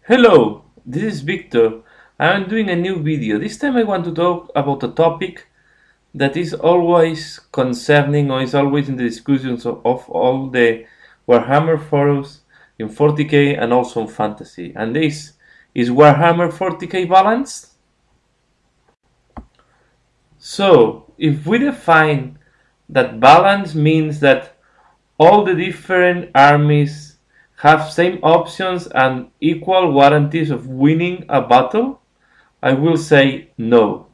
Hello, this is Victor. I'm doing a new video. This time I want to talk about a topic that is always concerning or is always in the discussions of all the Warhammer forums in 40k and also in fantasy. And this is Warhammer 40k balanced? So, if we define that balance means that all the different armies have same options and equal guarantees of winning a battle, I will say no.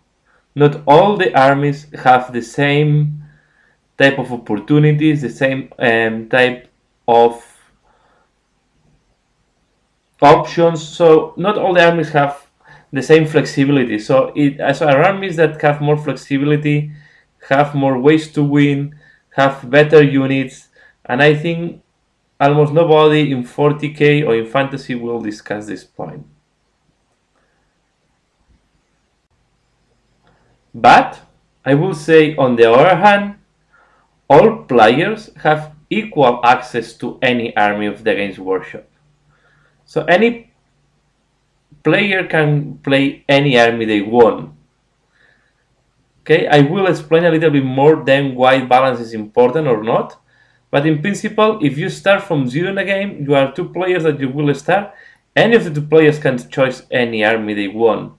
Not all the armies have the same type of opportunities, the same type of options. So not all the armies have the same flexibility. So armies that have more flexibility, have more ways to win, have better units, and I think almost nobody in 40k or in fantasy will discuss this point. But I will say, on the other hand, all players have equal access to any army of the Games Workshop. So any player can play any army they want. Okay, I will explain a little bit more then why balance is important or not. But in principle, if you start from zero in a game, you are two players that you will start. Any of the two players can choose any army they want.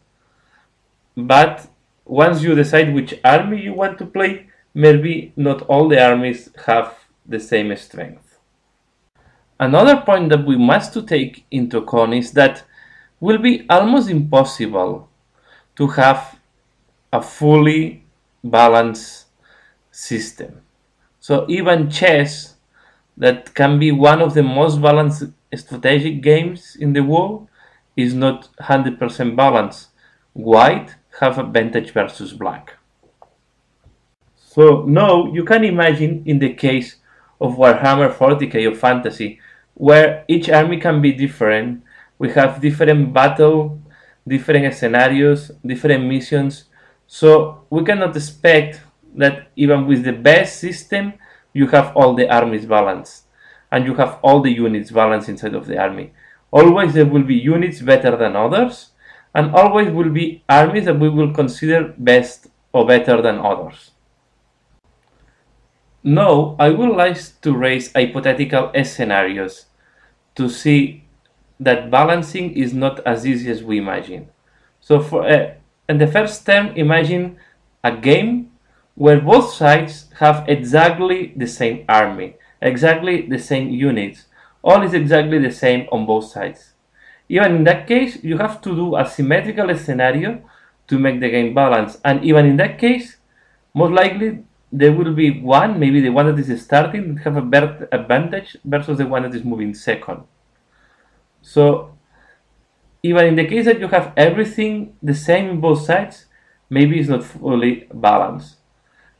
But once you decide which army you want to play, maybe not all the armies have the same strength. Another point that we must to take into account is that will be almost impossible to have a fully balanced system. So even chess, that can be one of the most balanced strategic games in the world, is not 100% balanced. White have advantage versus black. So now you can imagine in the case of Warhammer 40k or fantasy, where each army can be different. We have different battle, different scenarios, different missions. So we cannot expect that even with the best system, you have all the armies balanced and you have all the units balanced inside of the army. Always there will be units better than others, and always will be armies that we will consider best or better than others. Now, I would like to raise hypothetical scenarios to see that balancing is not as easy as we imagine. So, in the first term, imagine a game where both sides have exactly the same army, exactly the same units. All is exactly the same on both sides. Even in that case, you have to do a symmetrical scenario to make the game balance. And even in that case, most likely there will be one, maybe the one that is starting, have a better advantage versus the one that is moving second. So even in the case that you have everything the same in both sides, maybe it's not fully balanced.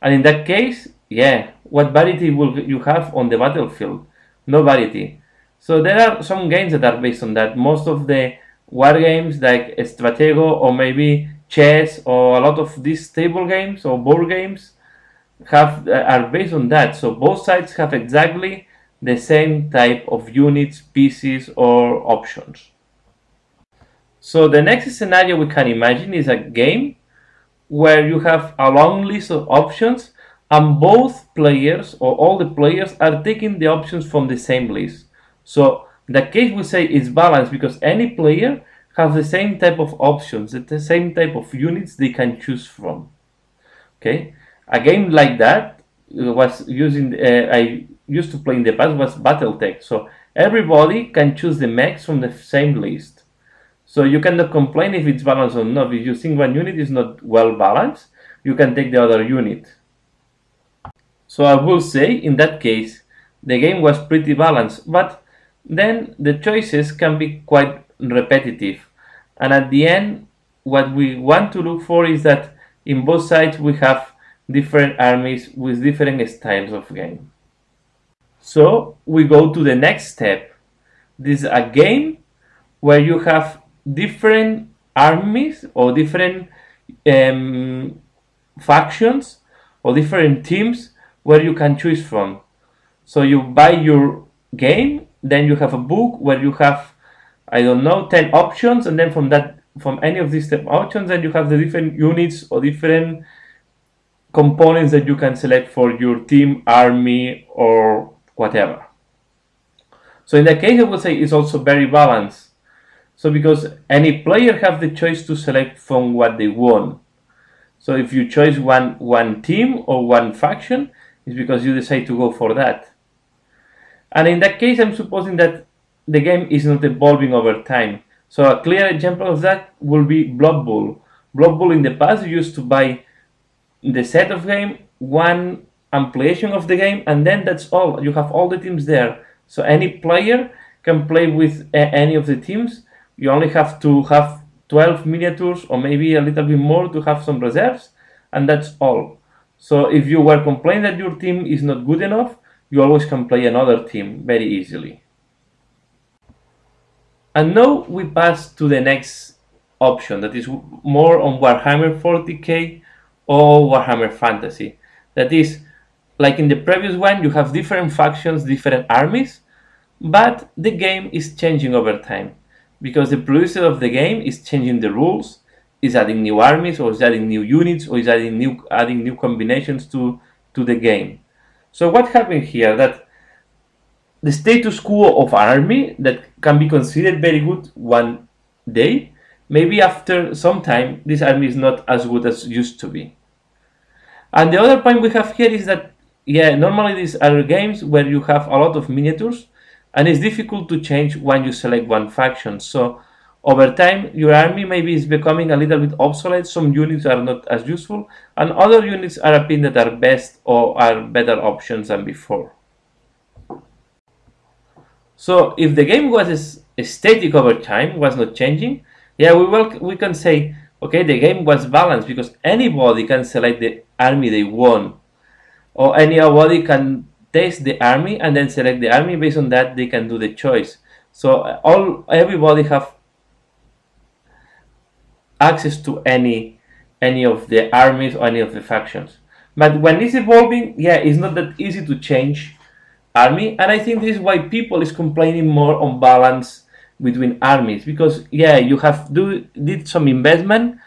And in that case, yeah, what variety will you have on the battlefield? No variety. So there are some games that are based on that. Most of the war games like Stratego or maybe chess or a lot of these table games or board games are based on that. So both sides have exactly the same type of units, pieces or options. So the next scenario we can imagine is a game where you have a long list of options and both players or all the players are taking the options from the same list. So in that case we say it's balanced because any player has the same type of options, the same type of units they can choose from. Okay, a game like that was using I used to play in the past was BattleTech. So everybody can choose the mechs from the same list. So you cannot complain if it's balanced or not. If you think one unit is not well balanced, you can take the other unit. So I will say in that case the game was pretty balanced, but then the choices can be quite repetitive. And at the end, what we want to look for is that in both sides we have different armies with different styles of game. So we go to the next step. This is a game where you have different armies or different factions or different teams where you can choose from. So you buy your game, then you have a book where you have I don't know, 10 options, and then from any of these 10 options, then you have the different units or different components that you can select for your team, army, or whatever. So in that case, I would say it's also very balanced. So because any player have the choice to select from what they want. So if you choose one team or one faction, it's because you decide to go for that. And in that case, I'm supposing that the game is not evolving over time. So a clear example of that will be Blood Bowl. Blood Bowl in the past, you used to buy the set of game, one ampliation of the game, and then that's all. You have all the teams there. So any player can play with any of the teams. You only have to have 12 miniatures or maybe a little bit more to have some reserves, and that's all. So if you were complaining that your team is not good enough, you always can play another team very easily. And now we pass to the next option that is more on Warhammer 40k or Warhammer Fantasy. That is, like in the previous one, you have different factions, different armies, but the game is changing over time because the producer of the game is changing the rules, is adding new armies, or is adding new units, or is adding new combinations to the game. So what happened here? That the status quo of army that can be considered very good one day, maybe after some time, this army is not as good as used to be. And the other point we have here is that, yeah, normally these are games where you have a lot of miniatures, and it's difficult to change when you select one faction. So over time, your army maybe is becoming a little bit obsolete. Some units are not as useful, and other units are appearing that are best or are better options than before. So if the game was static over time, was not changing, yeah, we can say, okay, the game was balanced because anybody can select the army they want, or anybody can test the army and then select the army. Based on that, they can do the choice. So everybody have access to any of the armies or any of the factions. But when it's evolving, yeah, it's not that easy to change army, and I think this is why people is complaining more on balance between armies, because yeah, you have did some investment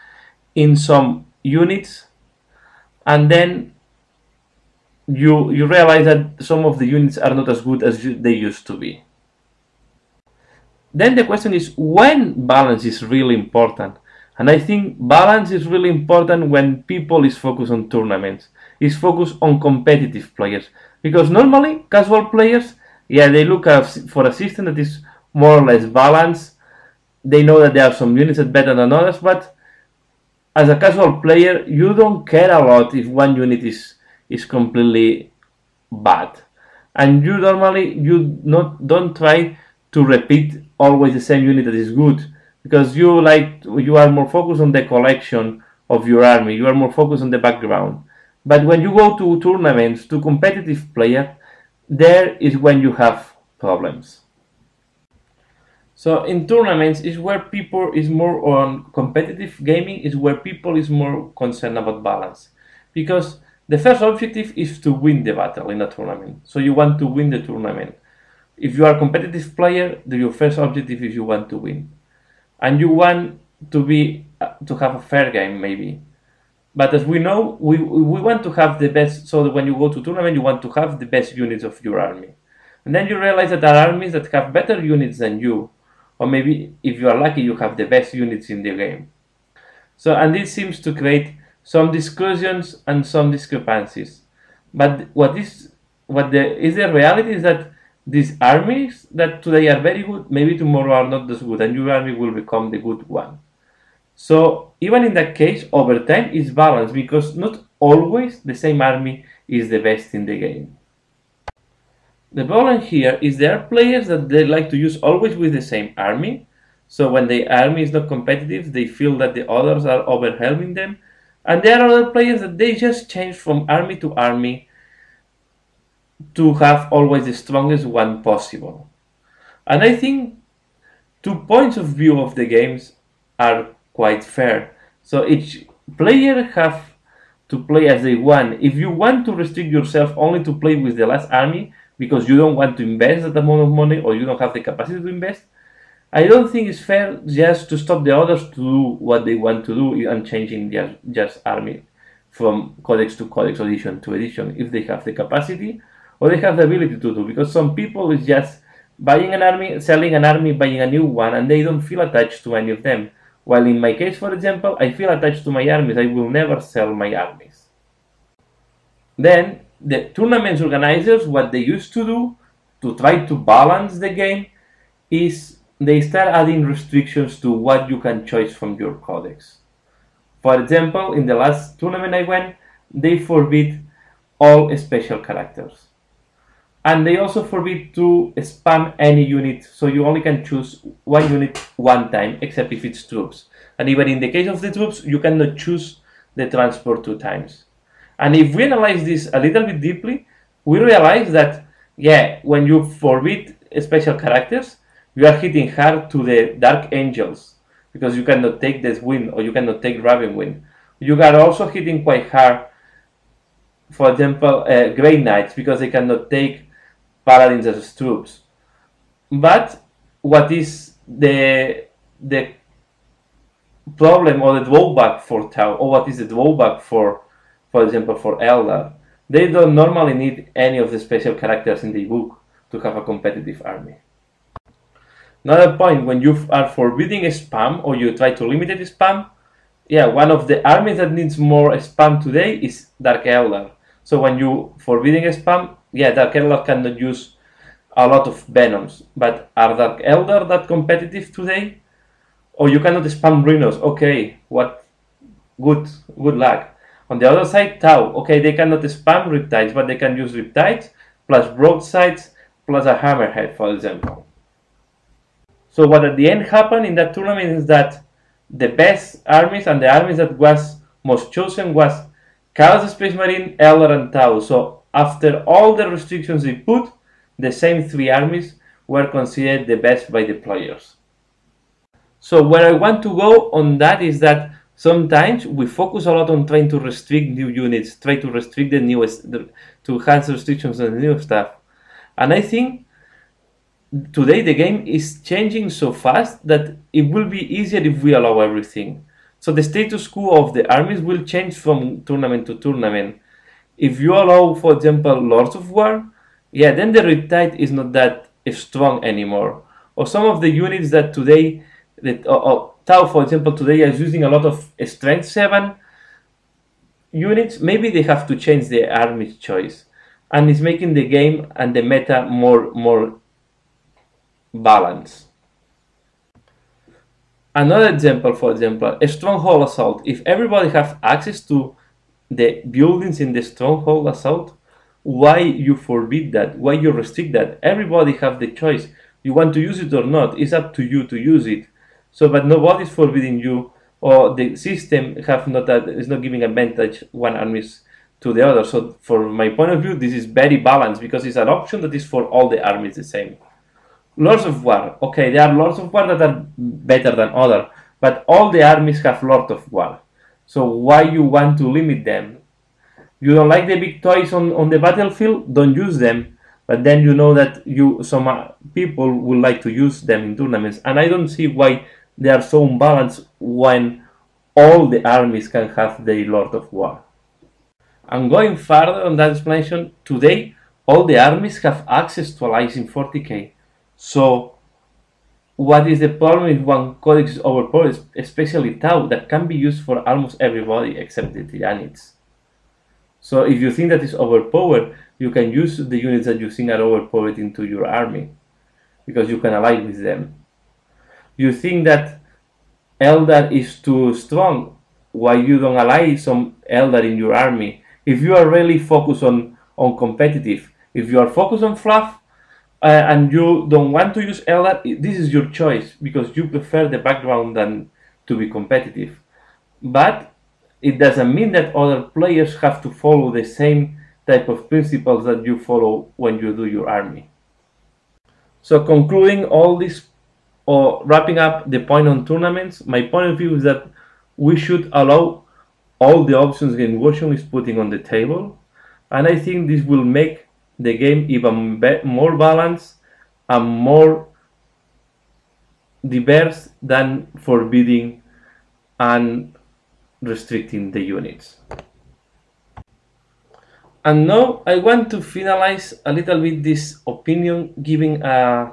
in some units, and then you realize that some of the units are not as good as they used to be. Then the question is when balance is really important. And I think balance is really important when people is focused on tournaments, is focused on competitive players. Because normally casual players, yeah, they look for a system that is more or less balanced. They know that there are some units that are better than others, but as a casual player, you don't care a lot if one unit is completely bad, and you normally don't try to repeat always the same unit that is good, because you are more focused on the collection of your army, you are more focused on the background. But when you go to tournaments, to competitive player, there is when you have problems. So in tournaments is where people is more on competitive gaming, is where people is more concerned about balance, because the first objective is to win the battle in a tournament. So you want to win the tournament. If you are a competitive player, your first objective is you want to win, and you want to have a fair game maybe. But as we know, we want to have the best. So that when you go to tournament, you want to have the best units of your army, and then you realize that there are armies that have better units than you, or maybe if you are lucky, you have the best units in the game. So, and this seems to create some discussions and some discrepancies. But the reality is that these armies that today are very good, maybe tomorrow are not as good, and your army will become the good one. So even in that case, over time it's balanced, because not always the same army is the best in the game. The problem here is there are players that they like to use always with the same army. So when the army is not competitive, they feel that the others are overwhelming them. And there are other players that they just change from army to army to have always the strongest one possible. And I think 2 points of view of the games are quite fair. So each player have to play as they want. If you want to restrict yourself only to play with the last army because you don't want to invest that amount of money, or you don't have the capacity to invest, I don't think it's fair just to stop the others to do what they want to do and changing their just army from codex to codex, edition to edition, if they have the capacity or they have the ability to do. Because some people is just buying an army, selling an army, buying a new one, and they don't feel attached to any of them. While in my case, for example, I feel attached to my armies. I will never sell my armies. Then the tournaments organizers, what they used to do to try to balance the game is they start adding restrictions to what you can choose from your codex. For example, in the last tournament I went, they forbid all special characters. And they also forbid to spam any unit, so you only can choose one unit one time, except if it's troops. And even in the case of the troops, you cannot choose the transport two times. And if we analyze this a little bit deeply, we realize that, yeah, when you forbid special characters, you are hitting hard to the Dark Angels, because you cannot take Death Wind or you cannot take Raven Wind. You are also hitting quite hard, for example, Grey Knights, because they cannot take Paladins as troops. But what is the problem or the drawback for Tau, or what is the drawback for example, for Eldar? They don't normally need any of the special characters in the book to have a competitive army. Another point, when you are forbidding spam or you try to limit the spam, yeah, one of the armies that needs more spam today is Dark Eldar. So when you forbidding spam, yeah, Dark Eldar cannot use a lot of Venoms, but are Dark Eldar that competitive today? Or you cannot spam Rhinos, okay, what, good luck. On the other side, Tau, okay, they cannot spam Riptides, but they can use Riptides plus Broadsides plus a Hammerhead, for example. So what at the end happened in that tournament is that the best armies and the armies that was most chosen was Chaos Space Marine, Eldar, and Tau. So after all the restrictions they put, the same three armies were considered the best by the players. So where I want to go on that is that sometimes we focus a lot on trying to restrict new units, try to restrict the newest, to have restrictions on the new stuff. And I think today the game is changing so fast that it will be easier if we allow everything. So the status quo of the armies will change from tournament to tournament. If you allow, for example, Lords of War, yeah, then the Riptide is not that strong anymore. Or some of the units that today, Tau, for example, today is using a lot of Strength 7 units, maybe they have to change the army choice. And it's making the game and the meta more balanced. Another example, for example, a Stronghold Assault. If everybody have access to the buildings in the Stronghold Assault, why you forbid that? Why you restrict that? Everybody have the choice. You want to use it or not. It's up to you to use it. So, but nobody's forbidding you, or the system is not giving advantage one armies to the other. So, from my point of view, this is very balanced because it's an option that is for all the armies the same. Lords of War, okay, there are Lords of War that are better than other, but all the armies have Lord of War. So why you want to limit them? You don't like the big toys on the battlefield? Don't use them. But then you know that some people would like to use them in tournaments, and I don't see why they are so unbalanced when all the armies can have the Lord of War. And going further on that explanation, today all the armies have access to allies in 40k. So what is the problem if one codex is overpowered, especially Tau, that can be used for almost everybody except the Tyranids? So if you think that is overpowered, you can use the units that you think are overpowered into your army, because you can ally with them. You think that Eldar is too strong, why you don't ally some Eldar in your army? If you are really focused on competitive, if you are focused on fluff, and you don't want to use Eldar, this is your choice, because you prefer the background than to be competitive. But it doesn't mean that other players have to follow the same type of principles that you follow when you do your army. So concluding all this, or wrapping up the point on tournaments, my point of view is that we should allow all the options Gamewashing is putting on the table, and I think this will make the game even more balanced and more diverse than forbidding and restricting the units. And now I want to finalize a little bit this opinion, giving a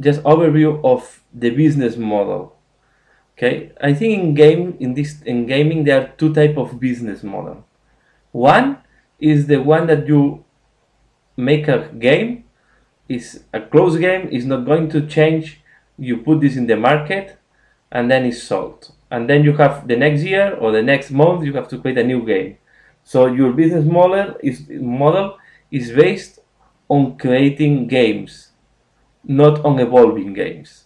just overview of the business model. Okay, I think in gaming there are two type of business model. One is the one that you make a game, is a closed game, is not going to change. You put this in the market, and then it's sold. And then you have the next year or the next month you have to create a new game. So your business model is based on creating games, not on evolving games.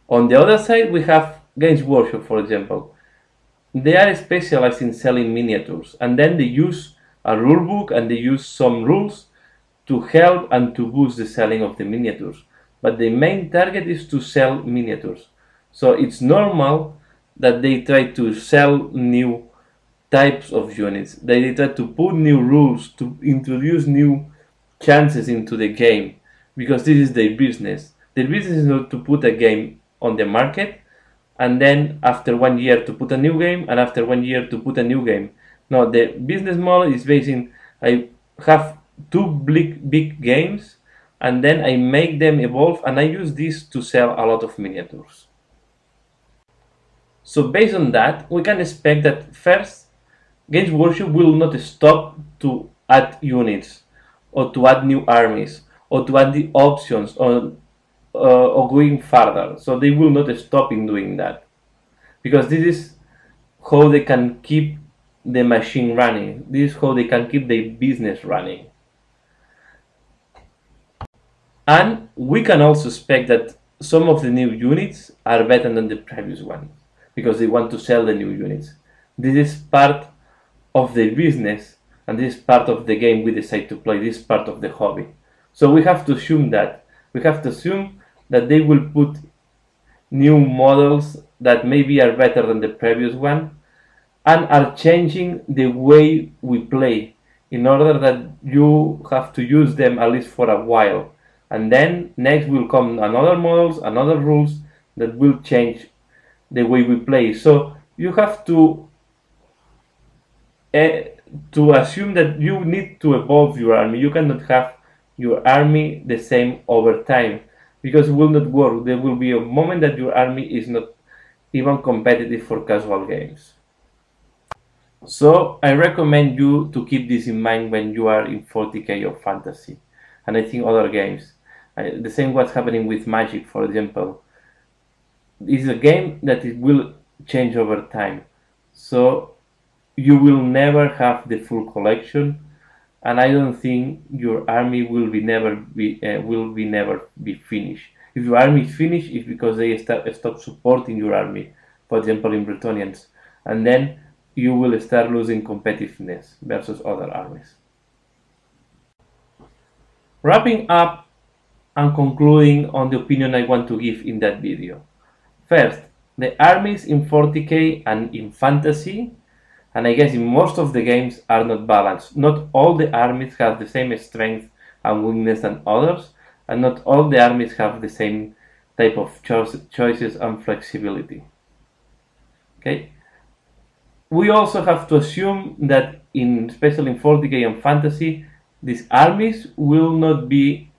On the other side, we have Games Workshop, for example. They are specialized in selling miniatures, and then they use a rule book and they use some rules to help and to boost the selling of the miniatures. But the main target is to sell miniatures. So it's normal that they try to sell new types of units. They try to put new rules, to introduce new chances into the game, because this is their business. Their business is not to put a game on the market and then after 1 year to put a new game and after 1 year to put a new game. No, the business model is based in I have two big games and then I make them evolve and I use this to sell a lot of miniatures. So based on that, we can expect that first, Games Workshop will not stop to add units or to add new armies or to add the options or going further. So they will not stop in doing that, because this is how they can keep the machine running. This is how they can keep their business running. And we can also expect that some of the new units are better than the previous one, because they want to sell the new units. This is part of their business, and this is part of the game we decide to play. This is part of the hobby. So we have to assume that. We have to assume that they will put new models that maybe are better than the previous one and are changing the way we play, in order that you have to use them at least for a while. And then next will come another models, another rules that will change the way we play. So you have to assume that you need to evolve your army. You cannot have your army the same over time, because it will not work. There will be a moment that your army is not even competitive for casual games. So I recommend you to keep this in mind when you are in 40k of fantasy, and I think other games. The same what's happening with Magic, for example. It's a game that it will change over time. So you will never have the full collection, and I don't think your army will never be finished. If your army is finished, it's because they stop supporting your army, for example in Bretonians, and then you will start losing competitiveness versus other armies. Wrapping up and concluding on the opinion I want to give in that video. First, the armies in 40k and in fantasy, and I guess in most of the games, are not balanced. Not all the armies have the same strength and weakness than others, and not all the armies have the same type of choices and flexibility. Okay. We also have to assume that especially in 40k and fantasy, these armies will not be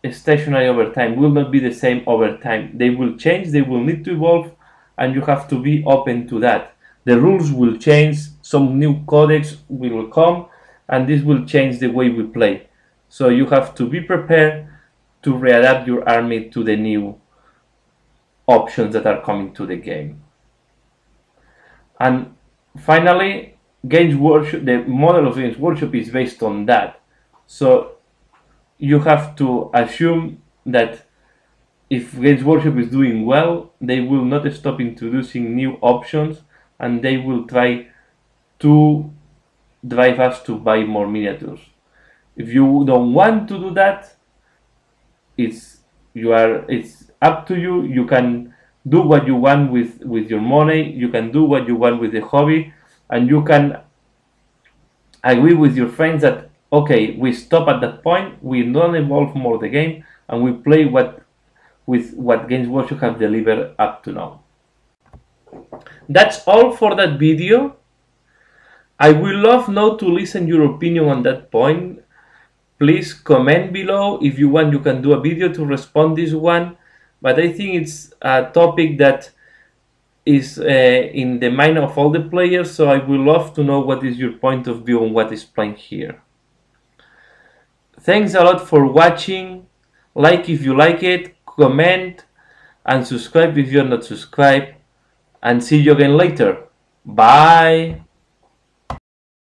stationary over time, will not be the same over time. They will change, they will need to evolve, and you have to be open to that. The rules will change, some new codex will come, and this will change the way we play. So you have to be prepared to readapt your army to the new options that are coming to the game. And finally, Games Workshop, the model of Games Workshop is based on that. So you have to assume that if Games Workshop is doing well, they will not stop introducing new options, and they will try to drive us to buy more miniatures. If you don't want to do that, it's up to you. You can do what you want with your money. You can do what you want with the hobby, and you can agree with your friends that okay, we stop at that point, we don't evolve more the game, and we play what with what Games Workshop have delivered up to now. That's all for that video. I will love now to listen your opinion on that point. Please comment below. If you want, you can do a video to respond this one. But I think it's a topic that is in the mind of all the players, so I would love to know what is your point of view on what is playing here. Thanks a lot for watching. Like if you like it, comment, and subscribe if you're not subscribed. And see you again later. Bye.